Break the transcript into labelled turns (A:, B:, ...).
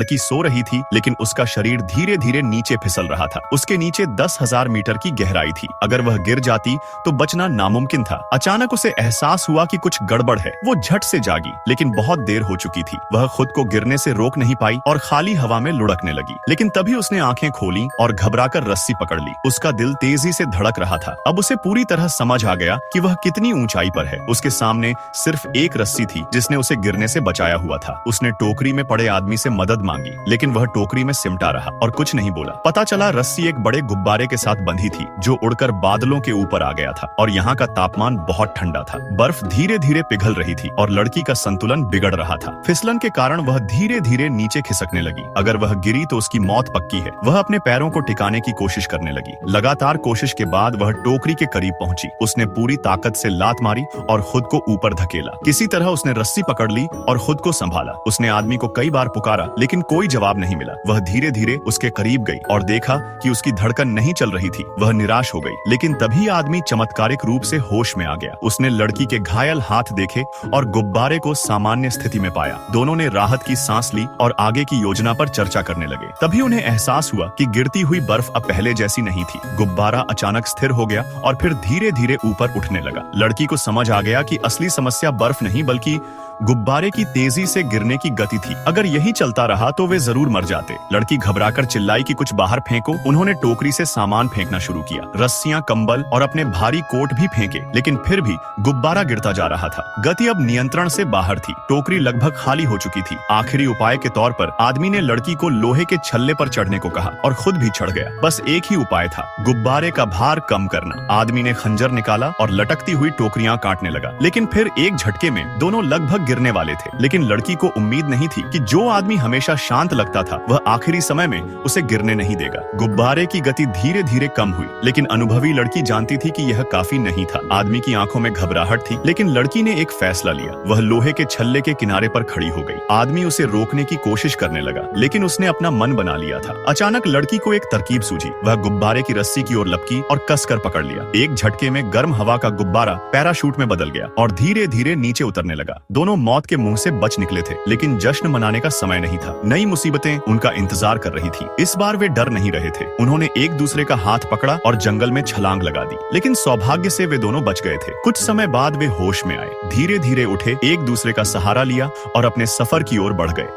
A: लड़की सो रही थी, लेकिन उसका शरीर धीरे धीरे नीचे फिसल रहा था। उसके नीचे 10,000 मीटर की गहराई थी। अगर वह गिर जाती तो बचना नामुमकिन था। अचानक उसे एहसास हुआ कि कुछ गड़बड़ है। वो झट से जागी, लेकिन बहुत देर हो चुकी थी। वह खुद को गिरने से रोक नहीं पाई और खाली हवा में लुढ़कने लगी। लेकिन तभी उसने आंखें खोली और घबराकर रस्सी पकड़ ली। उसका दिल तेजी से धड़क रहा था। अब उसे पूरी तरह समझ आ गया कि वह कितनी ऊंचाई पर है। उसके सामने सिर्फ एक रस्सी थी जिसने उसे गिरने से बचाया हुआ था। उसने टोकरी में पड़े आदमी से मदद मांगी, लेकिन वह टोकरी में सिमटा रहा और कुछ नहीं बोला। पता चला रस्सी एक बड़े गुब्बारे के साथ बंधी थी जो उड़कर बादलों के ऊपर आ गया था और यहाँ का तापमान बहुत ठंडा था। बर्फ धीरे धीरे पिघल रही थी और लड़की का संतुलन बिगड़ रहा था। फिसलन के कारण वह धीरे धीरे नीचे खिसकने लगी। अगर वह गिरी तो उसकी मौत पक्की है। वह अपने पैरों को टिकाने की कोशिश करने लगी। लगातार कोशिश के बाद वह टोकरी के करीब पहुंची। उसने पूरी ताकत से लात मारी और खुद को ऊपर धकेला। किसी तरह उसने रस्सी पकड़ ली और खुद को संभाला। उसने आदमी को कई बार पुकारा, लेकिन कोई जवाब नहीं मिला। वह धीरे धीरे उसके करीब गई और देखा कि उसकी धड़कन नहीं चल रही थी। वह निराश हो गई, लेकिन तभी आदमी चमत्कारिक रूप से होश में आ गया। उसने लड़की के घायल हाथ देखे और गुब्बारे को सामान्य स्थिति में पाया। दोनों ने राहत की सांस ली और आगे की योजना पर चर्चा करने लगे। तभी उन्हें एहसास हुआ कि गिरती हुई बर्फ अब पहले जैसी नहीं थी। गुब्बारा अचानक स्थिर हो गया और फिर धीरे धीरे ऊपर उठने लगा। लड़की को समझ आ गया कि असली समस्या बर्फ नहीं बल्कि गुब्बारे की तेजी से गिरने की गति थी। अगर यही चलता रहा तो वे जरूर मर जाते। लड़की घबराकर चिल्लाई कि कुछ बाहर फेंको। उन्होंने टोकरी से सामान फेंकना शुरू किया, रस्सियां, कंबल और अपने भारी कोट भी फेंके, लेकिन फिर भी गुब्बारा गिरता जा रहा था। गति अब नियंत्रण से बाहर थी। टोकरी लगभग खाली हो चुकी थी। आखिरी उपाय के तौर पर आदमी ने लड़की को लोहे के छल्ले पर चढ़ने को कहा और खुद भी चढ़ गया। बस एक ही उपाय था, गुब्बारे का भार कम करना। आदमी ने खंजर निकाला और लटकती हुई टोकरियां काटने लगा, लेकिन फिर एक झटके में दोनों लगभग गिरने वाले थे। लेकिन लड़की को उम्मीद नहीं थी कि जो आदमी हमेशा शांत लगता था वह आखिरी समय में उसे गिरने नहीं देगा। गुब्बारे की गति धीरे धीरे कम हुई, लेकिन अनुभवी लड़की जानती थी कि यह काफी नहीं था। आदमी की आंखों में घबराहट थी, लेकिन लड़की ने एक फैसला लिया। वह लोहे के छल्ले के किनारे पर खड़ी हो गई। आदमी उसे रोकने की कोशिश करने लगा, लेकिन उसने अपना मन बना लिया था। अचानक लड़की को एक तरकीब सूझी। वह गुब्बारे की रस्सी की ओर लपकी और कसकर पकड़ लिया। एक झटके में गर्म हवा का गुब्बारा पैराशूट में बदल गया और धीरे धीरे नीचे उतरने लगा। दोनों मौत के मुंह से बच निकले थे, लेकिन जश्न मनाने का समय नहीं था। नई मुसीबतें उनका इंतजार कर रही थी। इस बार वे डर नहीं रहे थे। उन्होंने एक दूसरे का हाथ पकड़ा और जंगल में छलांग लगा दी, लेकिन सौभाग्य से वे दोनों बच गए थे। कुछ समय बाद वे होश में आए, धीरे धीरे उठे, एक दूसरे का सहारा लिया और अपने सफर की ओर बढ़ गए।